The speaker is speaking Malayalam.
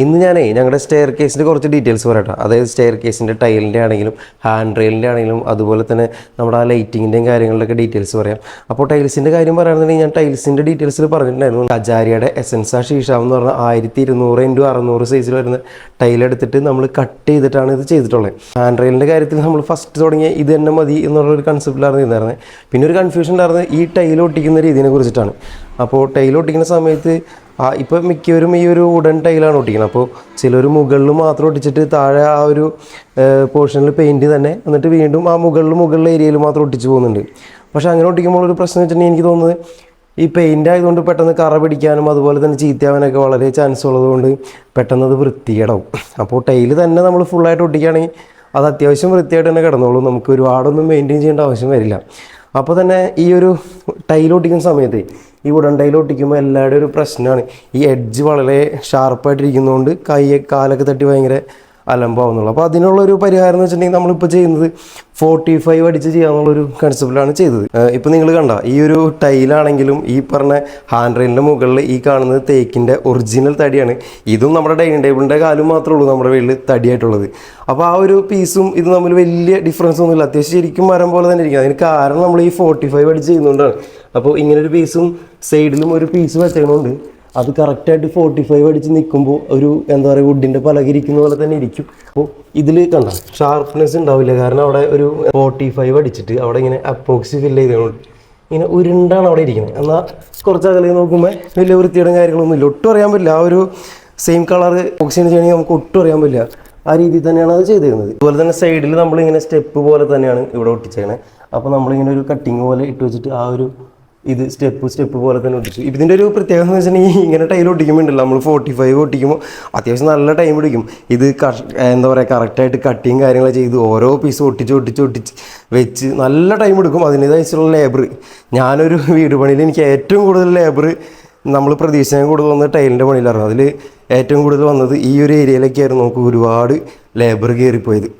ഇന്ന് ഞാനേ ഞങ്ങളുടെ സ്റ്റെയർ കേസിൻ്റെ കുറച്ച് ഡീറ്റെയിൽസ് പറയട്ടെ. അതായത് സ്റ്റെയർ കേസിൻ്റെ ടൈലിൻ്റെ ആണെങ്കിലും ഹാൻഡ് റെയിലിൻ്റെ ആണെങ്കിലും അതുപോലെ തന്നെ നമ്മുടെ ആ ലൈറ്റിങ്ങിൻ്റെയും കാര്യങ്ങളുടെയൊക്കെ ഡീറ്റെയിൽസ് പറയാം. അപ്പോൾ ടൈൽസിൻ്റെ കാര്യം പറയുകയാണെന്നുണ്ടെങ്കിൽ ഞാൻ ടൈൽസിൻ്റെ ഡീറ്റെയിൽസിൽ പറഞ്ഞിട്ടുണ്ടായിരുന്നു. കജാരിയുടെ എസൻസ ഷീഷ എന്ന് പറഞ്ഞാൽ 1200x600 സൈസിൽ വരുന്ന ടൈലെടുത്തിട്ട് നമ്മൾ കട്ട് ചെയ്തിട്ടാണ് ഇത് ചെയ്തിട്ടുള്ളത്. ഹാൻഡ് റെയിലിൻ്റെ കാര്യത്തിൽ നമ്മൾ ഫസ്റ്റ് തുടങ്ങിയ ഇത് തന്നെ മതി എന്നുള്ളൊരു കൺസെപ്റ്റിലാണ് ഇരുന്നത്. പിന്നെ ഒരു കൺഫ്യൂഷൻ ഉണ്ടായിരുന്നത് ഈ ടൈൽ ഒട്ടിക്കുന്ന രീതിയെ കുറിച്ചിട്ടാണ്. അപ്പോൾ ടൈൽ ഒട്ടിക്കുന്ന സമയത്ത് ഇപ്പോൾ മിക്കവരും ഈ ഒരു വുഡൻ ടൈലാണ് ഒട്ടിക്കുന്നത്. അപ്പോൾ ചിലർ മുകളിൽ മാത്രം ഒട്ടിച്ചിട്ട് താഴെ ആ ഒരു പോർഷനിൽ പെയിൻറ്റ് തന്നെ എന്നിട്ട് വീണ്ടും ആ മുകളിലെ ഏരിയയിൽ മാത്രം ഒട്ടിച്ച് പോകുന്നുണ്ട്. പക്ഷേ അങ്ങനെ ഒട്ടിക്കുമ്പോൾ ഒരു പ്രശ്നം വെച്ചിട്ടുണ്ടെങ്കിൽ എനിക്ക് തോന്നുന്നത് ഈ പെയിൻ്റ് ആയതുകൊണ്ട് പെട്ടെന്ന് കറ പിടിക്കാനും അതുപോലെ തന്നെ ചീത്തയാവാനൊക്കെ വളരെ ചാൻസ് ഉള്ളതുകൊണ്ട് പെട്ടെന്ന് അത് വൃത്തികേടാവും. അപ്പോൾ ടൈല് തന്നെ നമ്മൾ ഫുള്ളായിട്ട് ഒട്ടിക്കുകയാണെങ്കിൽ അത് അത്യാവശ്യം വൃത്തിയായിട്ട് തന്നെ കിടന്നോളും. നമുക്ക് ഒരുപാടൊന്നും മെയിൻറ്റെയിൻ ചെയ്യേണ്ട ആവശ്യം വരില്ല. അപ്പോൾ തന്നെ ഈ ഒരു ടൈൽ ഒട്ടിക്കുന്ന സമയത്ത് ഈ വുഡൻ ടൈൽ ഒട്ടിക്കുമ്പോൾ എല്ലാവരുടെയും ഒരു പ്രശ്നമാണ് ഈ എഡ്ജ് വളരെ ഷാർപ്പായിട്ടിരിക്കുന്നതുകൊണ്ട് കാലൊക്കെ തട്ടി ഭയങ്കര അലമ്പാവുന്നുള്ളൂ. അപ്പോൾ അതിനുള്ളൊരു പരിഹാരം എന്ന് വെച്ചിട്ടുണ്ടെങ്കിൽ നമ്മളിപ്പോൾ ചെയ്യുന്നത് 45 അടിച്ച് ചെയ്യാന്നുള്ളൊരു കൺസെപ്റ്റിലാണ് ചെയ്തത്. ഇപ്പോൾ നിങ്ങൾ കണ്ട ഈ ഒരു ടൈലാണെങ്കിലും ഈ പറഞ്ഞ ഹാൻഡ് റെയിലിൻ്റെ മുകളിൽ ഈ കാണുന്നത് തേക്കിൻ്റെ ഒറിജിനൽ തടിയാണ്. ഇതും നമ്മുടെ ഡൈനിങ് ടേബിളിൻ്റെ കാലും മാത്രമേ ഉള്ളൂ നമ്മുടെ വീട്ടിൽ തടിയായിട്ടുള്ളത്. അപ്പോൾ ആ ഒരു പീസും ഇത് തമ്മിൽ വലിയ ഡിഫറൻസ് ഒന്നുമില്ല. അത്യാവശ്യം ശരിക്കും മരം പോലെ തന്നെ ഇരിക്കും. അതിന് കാരണം നമ്മൾ ഈ 45 അടിച്ച് ചെയ്യുന്നതുകൊണ്ടാണ്. അപ്പോൾ ഇങ്ങനൊരു പീസും സൈഡിലും ഒരു പീസ് വെച്ചതുകൊണ്ട് അത് കറക്റ്റായിട്ട് 45 അടിച്ച് നിൽക്കുമ്പോൾ ഒരു എന്താ പറയുക വുഡിൻ്റെ പലക ഇരിക്കുന്ന പോലെ തന്നെ ഇരിക്കും. അപ്പോൾ ഇതിൽ കണ്ട ഷാർപ്പ്നെസ് ഉണ്ടാവില്ല. കാരണം അവിടെ ഒരു 45 അടിച്ചിട്ട് അവിടെ ഇങ്ങനെ അപ്പോക്സി ഫില്ല് ചെയ്തുകൊണ്ട് ഇങ്ങനെ ഉരുണ്ടാണ് അവിടെ ഇരിക്കുന്നത്. എന്നാൽ കുറച്ച് അകലെ നോക്കുമ്പോൾ വലിയ വൃത്തിയുടെ കാര്യങ്ങളൊന്നും ഇല്ല. ഒട്ടും അറിയാൻ പറ്റില്ല. ആ ഒരു സെയിം കളർ ഓക്സിജൻ ചെയ്യണമെങ്കിൽ നമുക്ക് ഒട്ടും അറിയാൻ പറ്റില്ല. ആ രീതിയിൽ തന്നെയാണ് അത് ചെയ്തിരുന്നത്. അതുപോലെ തന്നെ സൈഡിൽ നമ്മളിങ്ങനെ സ്റ്റെപ്പ് പോലെ തന്നെയാണ് ഇവിടെ ഒട്ടിച്ചേക്കണത്. അപ്പോൾ നമ്മളിങ്ങനെ ഒരു കട്ടിങ് പോലെ ഇട്ട് വെച്ചിട്ട് ആ ഒരു ഇത് സ്റ്റെപ്പ് പോലെ തന്നെ ഒട്ടിച്ചു. ഇതിൻ്റെ ഒരു പ്രത്യേകത എന്ന് വെച്ചിട്ടുണ്ടെങ്കിൽ ഇങ്ങനെ ടൈൽ ഒട്ടിക്കുമ്പോൾ ഉണ്ടല്ലോ, നമ്മൾ 45 ഒട്ടിക്കുമ്പോൾ അത്യാവശ്യം നല്ല ടൈം പിടിക്കും. ഇത് എന്താ പറയുക കറക്റ്റായിട്ട് കട്ടിങ് കാര്യങ്ങൾ ചെയ്ത് ഓരോ പീസ് ഒട്ടിച്ച് വെച്ച് നല്ല ടൈം എടുക്കും. അതിൻ്റേതായിട്ടുള്ള ലേബർ, ഞാനൊരു വീട് പണിയിൽ എനിക്ക് ഏറ്റവും കൂടുതൽ ലേബർ നമ്മൾ പ്രതീക്ഷിക്കാൻ കൂടുതൽ വന്നത് ടൈലിൻ്റെ പണിയിലായിരുന്നു. അതിൽ ഏറ്റവും കൂടുതൽ വന്നത് ഈ ഒരു ഏരിയയിലേക്കായിരുന്നു. നമുക്ക് ഒരുപാട് ലേബർ കയറിപ്പോയത്.